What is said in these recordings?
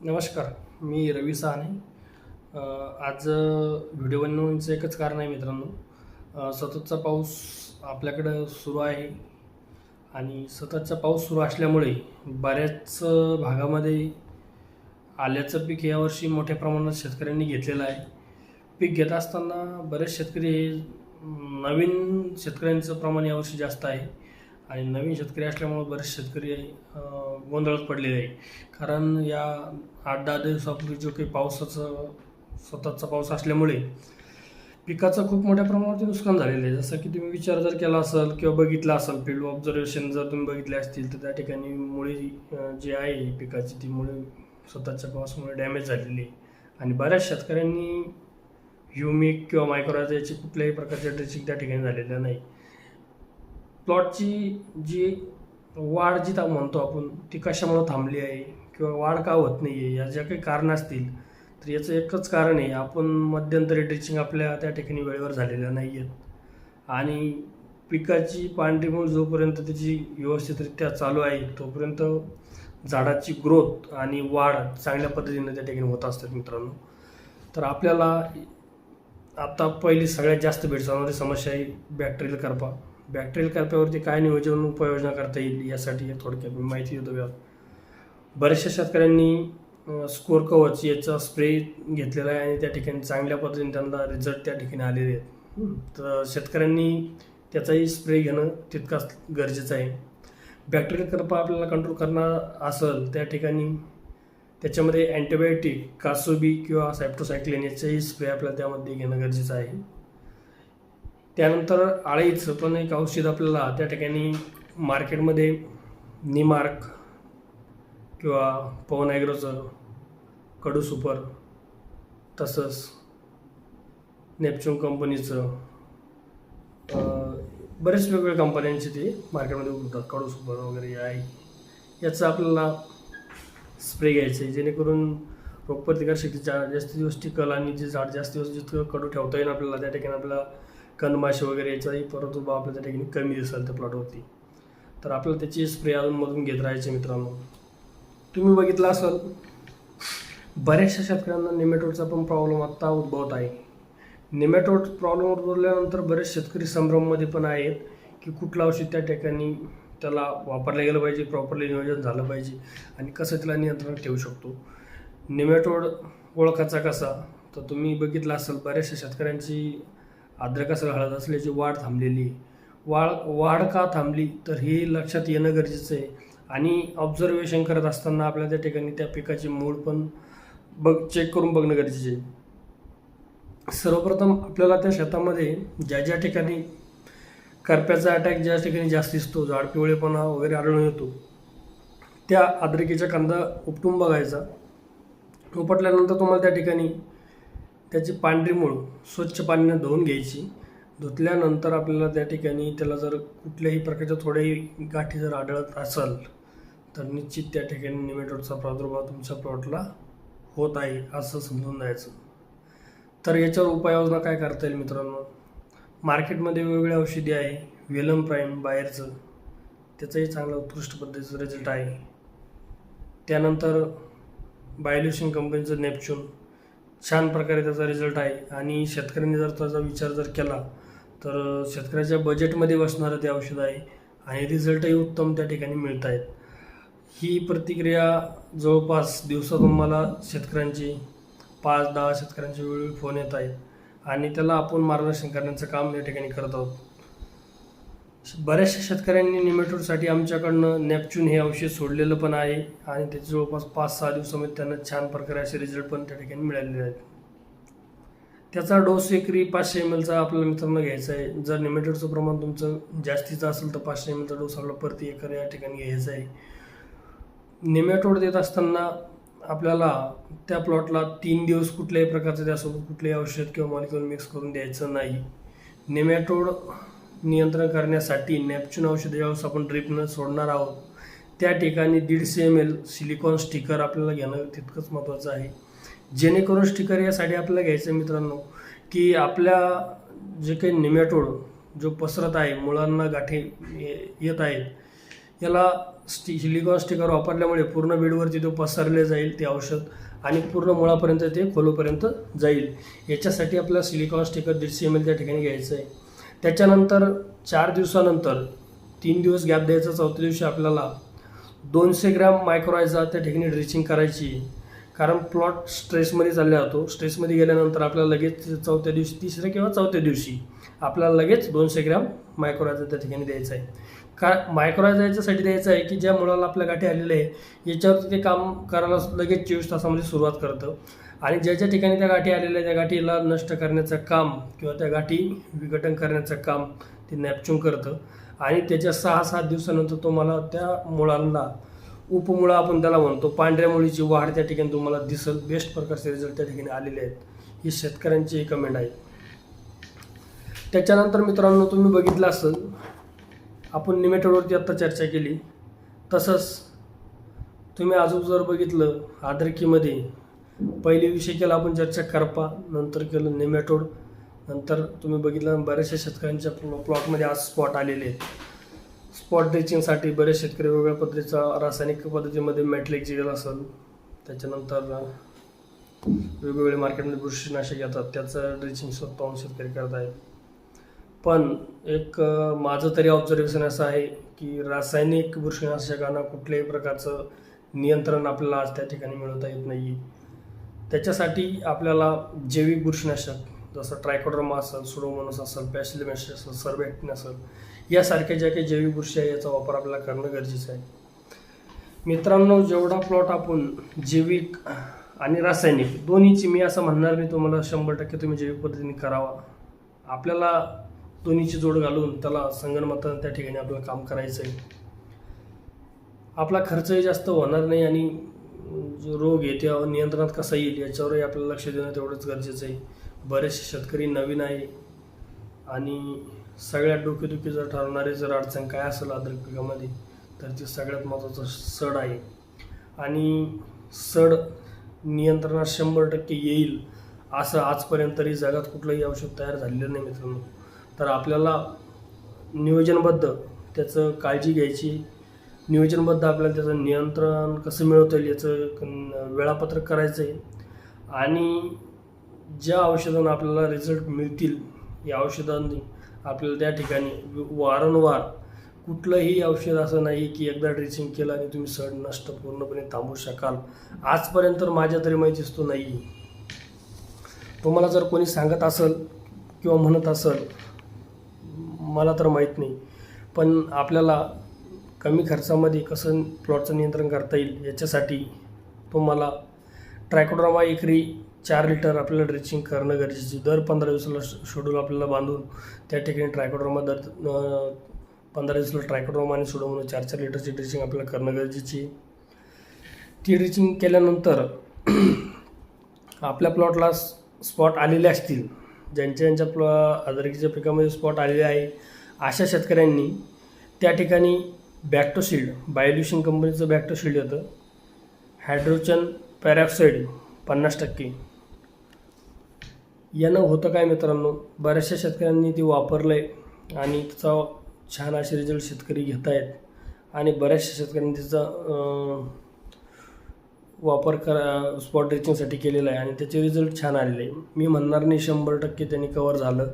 नमस्कार, मी रवी साहने. आज व्हिडिओ बनवण्याचं एकच कारण आहे मित्रांनो. सततचा पाऊस आपल्याकडं सुरू आहे आणि सततचा पाऊस सुरू असल्यामुळे बऱ्याच भागामध्ये आल्याचं पीक यावर्षी मोठ्या प्रमाणात शेतकऱ्यांनी घेतलेलं आहे. पीक घेत असताना बरेच शेतकरी हे नवीन शेतकऱ्यांचं प्रमाण यावर्षी जास्त आहे आणि नवीन शेतकरी असल्यामुळे बरेच शेतकरी गोंधळात पडलेले आहे. कारण या 8-10 दिवसापूर्वी जो काही सततचा पाऊस असल्यामुळे पिकाचं खूप मोठ्या प्रमाणावरती नुकसान झालेलं आहे. जसं की तुम्ही विचार जर केला असेल किंवा बघितला असेल, फील्ड ऑब्झर्वेशन जर तुम्ही बघितले असतील, तर त्या ठिकाणी मुळे जी आहे पिकाची ती मुळे सततच्या पावसामुळे डॅमेज झालेली आहे आणि बऱ्याच शेतकऱ्यांनी ह्युमिक किंवा मायक्रोरायझा याची कुठल्याही प्रकारच्या ड्रेसिंग त्या ठिकाणी झालेलं नाही. प्लॉटची जी वाढ जी म्हणतो आपण ती कशामुळे थांबली आहे किंवा वाढ का होत नाही आहे, या ज्या काही कारणं असतील तर याचं एकच कारण आहे, आपण मध्यंतरी ड्रेसिंग आपल्या त्या ठिकाणी वेळेवर झालेल्या नाही आहेत आणि पिकाची पांढरी मूळ जोपर्यंत त्याची व्यवस्थितरित्या चालू आहे तोपर्यंत झाडाची ग्रोथ आणि वाढ चांगल्या पद्धतीने त्या ठिकाणी होत असतात मित्रांनो. तर आपल्याला आता पहिली सगळ्यात जास्त भेडसावणारी समस्या आहे बॅक्टेरियल करपा. बॅक्टेरियल करप्यावरती काय नियोजन उपाययोजना करता येईल यासाठी थोडक्यात मी माहिती देतो. बऱ्याचशा शेतकऱ्यांनी स्कोर कवच याचा स्प्रे घेतलेला आहे आणि त्या ठिकाणी चांगल्या पद्धतीने त्यांना रिझल्ट त्या ठिकाणी आलेले आहेत. तर शेतकऱ्यांनी त्याचाही स्प्रे घेणं तितकाच गरजेचं आहे. बॅक्टेरियल करपा आपल्याला कंट्रोल करणं असेल त्या ठिकाणी त्याच्यामध्ये अँटीबायोटिक कासोबी किंवा सायप्टोसायक्लिन याचंही स्प्रे आपल्याला त्यामध्ये घेणं गरजेचं आहे. त्यानंतर आळीचं पण एक औषध आपल्याला त्या ठिकाणी मार्केटमध्ये निमार्क किंवा पवन ॲग्रोचं कडू सुपर, तसंच नेपच्यून कंपनीचं बरेच वेगवेगळ्या कंपन्यांचे ते मार्केटमध्ये उपलब्ध कडू सुपर वगैरे आहे. याचं आपल्याला स्प्रे घ्यायचं आहे जेणेकरून रोगप्रतिकारशक्ती जास्तीत दिवस टिकल आणि जे झाड जास्त दिवस जितकं कडू ठेवता येईल आपल्याला त्या ठिकाणी आपल्याला कणमाशी वगैरे याचाही प्रादुर्भाव आपल्या त्या ठिकाणी कमी दिसेल त्या प्लॉटवरती. तर आपल्याला त्याची स्प्रे अजूनमधून घेत राहायचे मित्रांनो. तुम्ही बघितलं असाल बऱ्याचशा शेतकऱ्यांना नेमॅटोडचा पण प्रॉब्लेम आत्ता उद्भवत आहे. नेमॅटोड प्रॉब्लेम उद्भवल्यानंतर बरेच शेतकरी संभ्रममध्ये पण आहेत की कुठलं औषध त्या ठिकाणी त्याला वापरलं गेलं पाहिजे, प्रॉपरली नियोजन झालं पाहिजे आणि कसं त्याला नियंत्रणात ठेवू शकतो. नेमॅटोड ओळखायचा कसा, तर तुम्ही बघितलं असाल बऱ्याचशा शेतकऱ्यांची अद्रक असेल हळद असल्याची वाढ थांबलेली. वाढ का थांबली तर हे लक्षात येणं गरजेचं आहे आणि ऑब्झर्वेशन करत असताना आपल्या त्या ठिकाणी त्या पिकाची मूळ पण चेक करून बघणं गरजेचं आहे. सर्वप्रथम आपल्याला त्या शेतामध्ये ज्या ज्या ठिकाणी करप्याचा अटॅक ज्या ठिकाणी जास्त दिसतो, झाड पिवळेपणा वगैरे आढळून येतो, त्या अद्रकीच्या कांदा उपटून बघायचा. उपटल्यानंतर तुम्हाला त्या ठिकाणी त्याची पांढरी मूळ स्वच्छ पाण्याने धुवून घ्यायची. धुतल्यानंतर आपल्याला त्या ठिकाणी त्याला जर कुठल्याही प्रकारच्या थोड्याही गाठी जर आढळत असेल तर निश्चित त्या ठिकाणी नेमॅटोडचा प्रादुर्भाव तुमच्या प्लॉटला होत आहे असं समजून जायचं. तर याच्यावर उपाययोजना काय करता येईल मित्रांनो, मार्केटमध्ये वेगवेगळ्या औषधी आहे. वेलम प्राईम बाहेरचं त्याचाही चांगला उत्कृष्ट पद्धतीचा रिझल्ट आहे. त्यानंतर बायोल्युशन कंपनीचं नेपच्यून छान प्रकारे त्याचा रिझल्ट आहे आणि शेतकऱ्यांनी जर त्याचा विचार जर केला तर शेतकऱ्याच्या बजेटमध्ये बसणारं ते औषध आहे आणि रिझल्टही उत्तम त्या ठिकाणी मिळत आहेत. ही प्रतिक्रिया जवळपास दिवसातून मला शेतकऱ्यांची 5-10 शेतकऱ्यांचे वेळोवेळी फोन येत आहेत आणि त्याला आपण मार्गदर्शन करण्याचं काम या ठिकाणी करत आहोत. बऱ्याचशा शेतकऱ्यांनी नेमॅटोडसाठी आमच्याकडनं नेपच्यून हे औषध सोडलेलं पण आहे आणि त्याचे जवळपास 5-6 दिवसामध्ये त्यांना छान प्रकारे असे रिझल्ट पण त्या ठिकाणी मिळालेले आहेत. त्याचा डोस एकरी 500 ml आपल्याला मित्रांनो घ्यायचा आहे. जर नेमॅटोडचं प्रमाण तुमचं जास्तीचं असेल तर 500 ml डोस आपला प्रति एकर या ठिकाणी घ्यायचा आहे. नेमॅटोड देत असताना आपल्याला त्या प्लॉटला 3 दिवस कुठल्याही प्रकारचं त्यासोबत कुठलेही औषध किंवा मॉलिक्युल मिक्स करून द्यायचं नाही. नेमॅटोड नियंत्रण करण्यासाठी नेपच्यून औषध ज्यावेळेस आपण ड्रिपनं सोडणार आहोत त्या ठिकाणी 150 ml सिलिकॉन स्टिकर आपल्याला घेणं तितकंच महत्त्वाचं आहे. जेणेकरून स्टिकर यासाठी आपल्याला घ्यायचं मित्रांनो की आपल्या जे काही नेमॅटोड जो पसरत आहे, मुळांना गाठी येत आहेत, याला सिलिकॉन स्टिकर वापरल्यामुळे पूर्ण बेडवरती तो पसरले जाईल ते औषध आणि पूर्ण मुळापर्यंत ते खोलूपर्यंत जाईल. याच्यासाठी आपल्याला सिलिकॉन स्टिकर 150 ml त्या ठिकाणी घ्यायचं आहे. त्याच्यानंतर 4 दिवसानंतर 3 दिवस गॅप द्यायचा, 4थ्या दिवशी आपल्याला 200 ग्रॅम मायक्रोरायझा त्या ठिकाणी ड्रिचिंग करायची. कारण प्लॉट स्ट्रेसमध्ये चालला जातो. स्ट्रेसमध्ये गेल्यानंतर आपल्याला लगेच 4थ्या दिवशी, 3ऱ्या किंवा 4थ्या दिवशी आपल्याला लगेच 200 ग्रॅम मायक्रोरायझा त्या ठिकाणी द्यायचा आहे. मायक्रोरायझा याच्यासाठी द्यायचं आहे की ज्या मुळाला आपल्या गाठी आलेल्या आहे याच्यावरती ते काम करायला लगेच 24 तासामध्ये सुरुवात करतं आणि ज्या ठिकाणी त्या गाठी आलेल्या त्या गाठीला नष्ट करण्याचं काम किंवा त्या गाठी विघटन करण्याचं काम ते नॅपच्यून करतं आणि त्याच्या 6-7 दिवसानंतर तुम्हाला त्या मुळांना उपमुळा आपण त्याला म्हणतो, पांढऱ्या मुळीची वाढ त्या ठिकाणी तुम्हाला दिसेल. बेस्ट प्रकारचे रिझल्ट त्या ठिकाणी आलेले आहेत. ही शेतकऱ्यांची कमेंट आहे. त्याच्यानंतर मित्रांनो तुम्ही बघितलं असेल, आपण निमेटोडवरती आत्ता चर्चा केली, तसंच तुम्ही अजून जर बघितलं अद्रकीमध्ये पहिली विषय केला आपण चर्चा करपा, नंतर केलं निमेटोड, नंतर तुम्ही बघितलं बऱ्याचशा शेतकऱ्यांच्या प्लॉटमध्ये आज स्पॉट आलेले आहेत. स्पॉट ड्रिचिंगसाठी बरेच शेतकरी वेगवेगळ्या पद्धतीचा रासायनिक पद्धतीमध्ये मॅटलेक्झिडल असेल, त्याच्यानंतर वेगवेगळे मार्केटमध्ये बुरशीनाशक येतात, त्याचं ड्रिचिंग स्वतःहून शेतकरी करत आहेत. पण एक माझं तरी ऑब्झर्वेशन असं आहे की रासायनिक बुरशीनाशकांना कुठल्याही प्रकारचं नियंत्रण आपल्याला आज त्या ठिकाणी मिळवता येत नाही. त्याच्यासाठी आपल्याला जैविक बुरशीनाशक जसं ट्रायकोडर्मा असेल, सुडोमोनास असेल, बॅसिलस असेल, सर्बॅक्टिन असेल, यासारख्या ज्या काही जैविक बुरशी आहे याचा वापर आपल्याला करणं गरजेचं आहे. मित्रांनो, जेवढा प्लॉट आपण जैविक आणि रासायनिक दोन्हीची, मी असं म्हणणार नाही तुम्हाला 100% तुम्ही जैविक पद्धतीने करावा. आपल्याला दोन्हीची जोड घालून त्याला संगणमतानं त्या ठिकाणी आपल्याला काम करायचं आहे. आपला खर्चही जास्त होणार नाही आणि जो रोग आहे त्या नियंत्रणात कसा येईल याच्यावरही आपल्याला लक्ष देणं तेवढंच गरजेचं आहे. बरेचसे शेतकरी नवीन आहे आणि सगळ्यात डोकेदुखी जर ठरवणारी जर अडचण काय असेल अद्रक पिकामध्ये तर ती सगळ्यात महत्त्वाचं सड आहे. आणि सड नियंत्रणात 100% येईल असं आजपर्यंत तरी जगात कुठलंही औषध तयार झालेलं नाही मित्रांनो. तर आपल्याला नियोजनबद्ध त्याचं काळजी घ्यायची, नियोजनबद्ध आपल्याला त्याचं नियंत्रण कसं मिळवता येईल याचं वेळापत्रक करायचं आहे. आणि ज्या औषधांना आपल्याला रिझल्ट मिळतील या औषधांनी आपल्याला त्या ठिकाणी वारंवार, कुठलंही औषध असं नाही की एकदा ड्रिचिंग केलं आणि तुम्ही सड नष्ट पूर्णपणे थांबवू शकाल. आजपर्यंत तर माझ्या तरी माहितीच तो नाही. तुम्हाला जर कोणी सांगत असेल किंवा म्हणत असेल मला तर माहीत नाही, पण आपल्याला कमी खर्चामध्ये कसं प्लॉटचं नियंत्रण करता येईल याच्यासाठी तुम्हाला ट्रायकोडर्मा एकरी 4 लिटर आपल्याला ड्रिचिंग करणं गरजेचं. दर 15 दिवसाला शेड्यूल आपल्याला बांधून त्या ठिकाणी ट्रायकोडर्मा दर 15 दिवसाला ट्रायकोडर्मा आणि सुडोमोनास 4-4 लिटरची ड्रिचिंग आपल्याला करणं गरजेची आहे. ती ड्रिचिंग केल्यानंतर आपल्या प्लॉटला स्पॉट आलेले असतील, ज्यांच्या अद्रकीच्या पिकामध्ये स्पॉट आलेले आहे अशा शेतकऱ्यांनी त्या ठिकाणी बॅक्टोशिल्ड, बायोल्युशन कंपनीचं बॅक्टोशिल्ड येतं, हायड्रोजन पॅरॉक्साईड 50%. यानं होतं काय मित्रांनो, बऱ्याचशा शेतकऱ्यांनी ते वापरलं आहे आणि त्याचा छान असे रिझल्ट शेतकरी घेत आहेत आणि बऱ्याचशा शेतकऱ्यांनी त्याचा वापर स्पॉट ड्रिचिंगसाठी केलेला आहे आणि त्याचे रिझल्ट छान आलेले आहे. मी म्हणणार नाही 100% त्यांनी कवर झालं,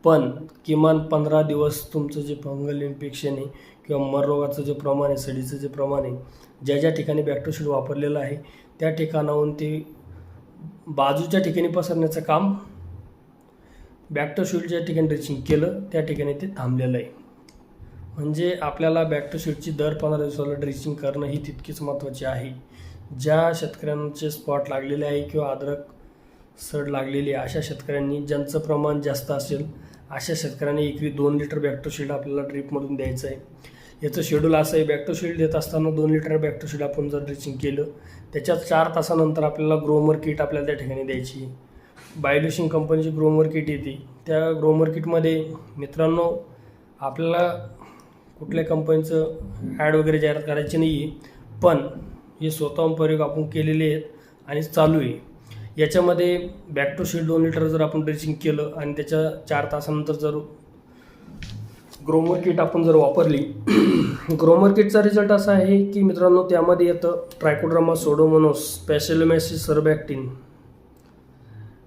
पण किमान 15 दिवस तुमचं जे फंगल इन्फेक्शन आहे किंवा मर रोगाचं जे प्रमाण आहे, सडीचं जे प्रमाण आहे, ज्या ठिकाणी बॅक्टोशिल्ड वापरलेलं आहे त्या ठिकाणाहून ते बाजूच्या ठिकाणी पसरण्याचं काम बॅक्टोशिल्ड ज्या ठिकाणी ड्रिचिंग केलं त्या ठिकाणी ते थांबलेलं आहे. म्हणजे आपल्याला बॅक्टोशिल्डची दर 15 दिवसाला ड्रिचिंग करणं ही तितकीच महत्त्वाची आहे. ज्या शेतकऱ्यांचे स्पॉट लागलेले आहे किंवा अद्रक सड लागलेली आहे अशा शेतकऱ्यांनी, ज्यांचं प्रमाण जास्त असेल अशा शेतकऱ्यांनी एकरी 2 लिटर बॅक्टोशिल्ड आपल्याला ड्रीपमधून द्यायचं आहे. याचं शेड्यूल असं आहे, बॅक्टोशिल्ड देत असताना 2 लिटर बॅक्टोशिल्ड आपण जर ड्रिचिंग केलं त्याच्यात 4 तासानंतर आपल्याला ग्रोमर किट आपल्याला त्या ठिकाणी द्यायची. बायोल्युशन कंपनीची ग्रोमर किट येते. त्या ग्रोमर किटमध्ये मित्रांनो आपल्याला कुठल्या कंपनीचं ॲड वगैरे जाहिरात करायची नाही आहे, पण हे स्वतःहून प्रयोग आपण केलेले आहेत आणि चालू आहे. याच्यामध्ये बॅक्टोशिल्ड 2 लिटर जर आपण ड्रिचिंग केलं आणि त्याच्या 4 तासानंतर जर ग्रोमर किट आपण जर वापरली ग्रोमर किटचा रिझल्ट असा आहे की मित्रांनो, त्यामध्ये येतं ट्रायकोड्रामा, सोडोमोनोस, स्पॅशिलोमॅसिस सर्बॅक्टिन,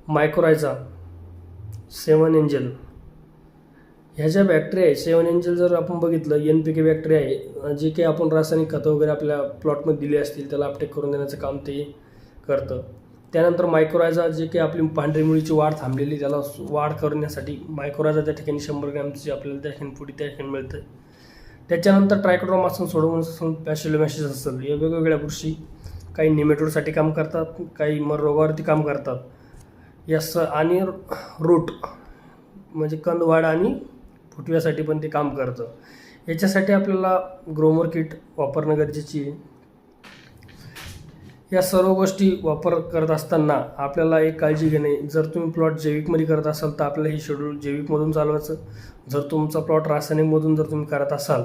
मायकोरायझा, 7 एंजल ह्या ज्या बॅक्टेरिया आहे. 7 एंजल जर आपण बघितलं, NPK बॅक्टेरिया आहे, जे काही आपण रासायनिक खतं वगैरे आपल्या प्लॉटमध्ये दिली असतील त्याला अपटेक करून देण्याचं काम ते करतं. त्यानंतर मायक्रोरायझा, जे काही आपली पांढरी मुळीची वाढ थांबलेली त्याला वाढ करण्यासाठी मायक्रोरायझा त्या ठिकाणी 100 ग्रॅमची आपल्याला त्या ठिकाणी पुढे त्या ठिकाणी मिळतं. त्याच्यानंतर ट्रायकोड्रामा असेल, सोडोमोनस असेल, स्पॅशिलोमॅसिस असेल, या वेगवेगळ्या बुरशी काही निमेटोडसाठी काम करतात, काही मर रोगावरती काम करतात. आणि रूट म्हणजे कंदवाढ आणि फुटव्यासाठी पण ते काम करतं. याच्यासाठी आपल्याला ग्रोमर किट वापरणं गरजेची आहे. या सर्व गोष्टी वापर करत असताना आपल्याला एक काळजी घेणे, जर तुम्ही प्लॉट जैविकमध्ये करत असाल तर आपल्याला हे शेड्यूल जैविकमधून चालवायचं. जर तुमचा प्लॉट रासायनिकमधून जर तुम्ही करत असाल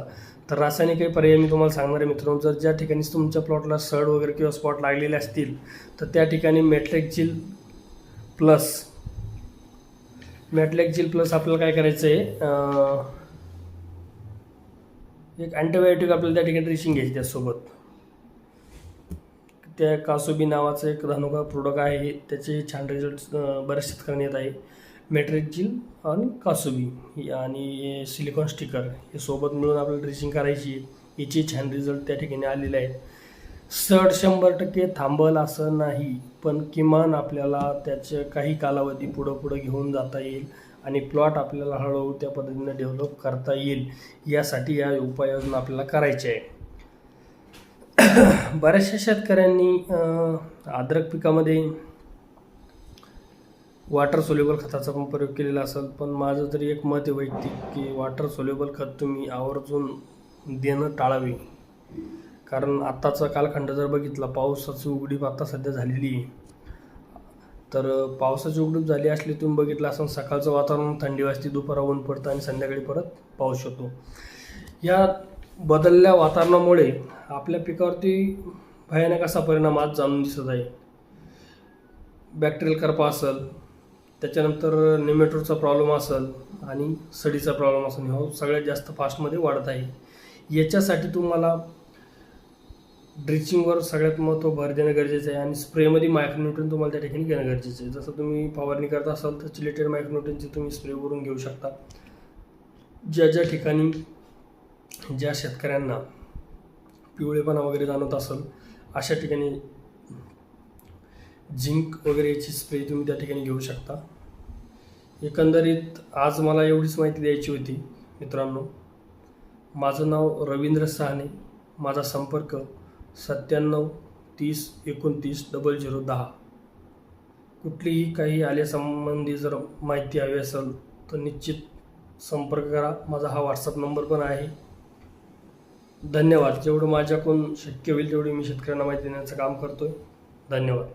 तर रासायनिक पर्याय मी तुम्हाला सांगणार आहे मित्रांनो. जर ज्या ठिकाणी तुमच्या प्लॉटला सड वगैरे किंवा स्पॉट लागलेले असतील तर त्या ठिकाणी मॅट्रेक्झिल प्लस आपल्याला काय करायचं आहे, एक अँटीबायोटिक आपल्याला त्या ठिकाणी ड्रेसिंग घ्यायची त्यासोबत. त्या कासोबी नावाचं एक धानुका प्रोडक्ट आहे, त्याचे छान रिझल्ट बऱ्याच शेतकऱ्यांना येत आहे. मॅट्रेक्झिल आणि कासोबी आणि सिलिकॉन स्टिकर हे सोबत मिळून आपल्याला ड्रेसिंग करायची. याचे छान रिझल्ट त्या ठिकाणी आलेले आहेत. सड 100% थांबल असं नाही, पण किमान आपल्याला त्याचे काही कालावधी पुढं घेऊन जाता येईल आणि प्लॉट आपल्याला हळूहळू त्या पद्धतीने डेव्हलप करता येईल. यासाठी या उपाययोजना आपल्याला करायच्या आहे. बऱ्याचशा शेतकऱ्यांनी अद्रक पिकामध्ये वॉटर सोल्युबल खताचा पण प्रयोग केलेला असेल, पण माझं तरी एक मत आहे वैयक्तिक की वॉटर सोल्युबल खत तुम्ही आवर्जून देणं टाळावे. कारण आत्ताचा कालखंड जर बघितला, पावसाची उघडीप आता सध्या झालेली आहे. तर पावसाची उघडीप झाली असली तुम्ही बघितलं असं, सकाळचं वातावरण थंडी वाजते, दुपारा ऊन पडतं आणि संध्याकाळी परत पाऊस होतो. या बदलल्या वातावरणामुळे आपल्या पिकावरती भयानक असा परिणाम आज जाणून दिसत आहे. बॅक्टेरियल करपा असेल, त्याच्यानंतर निमेटोडचा प्रॉब्लेम असेल आणि सडीचा प्रॉब्लेम असेल, हा सगळ्यात जास्त फास्टमध्ये वाढत आहे. याच्यासाठी तुम्हाला ड्रिचिंगवर सगळ्यात महत्त्व भर देणं गरजेचं आहे आणि स्प्रेमध्ये मायक्रोन्यूट्रन तुम्हाला त्या ठिकाणी घेणं गरजेचं आहे. जसं तुम्ही फवारणी करत असाल तर चिलेटेड मायक्रोन्यूट्रनची तुम्ही स्प्रे करून घेऊ शकता. ज्या ठिकाणी ज्या शेतकऱ्यांना पिवळेपणा वगैरे जाणवत असेल अशा ठिकाणी झिंक वगैरे याची स्प्रे तुम्ही त्या ठिकाणी घेऊ शकता. एकंदरीत आज मला एवढीच माहिती द्यायची होती मित्रांनो. माझं नाव रवींद्र साहने, माझा संपर्क 97 30 29 0010. कुठलीही काही आल्यासंबंधी जर माहिती हवी असेल तर निश्चित संपर्क करा. माझा हा व्हॉट्सअप नंबर पण आहे. धन्यवाद. जेवढं माझ्याकडून शक्य होईल तेवढी मी शेतकऱ्यांना माहिती देण्याचं काम करतोय. धन्यवाद.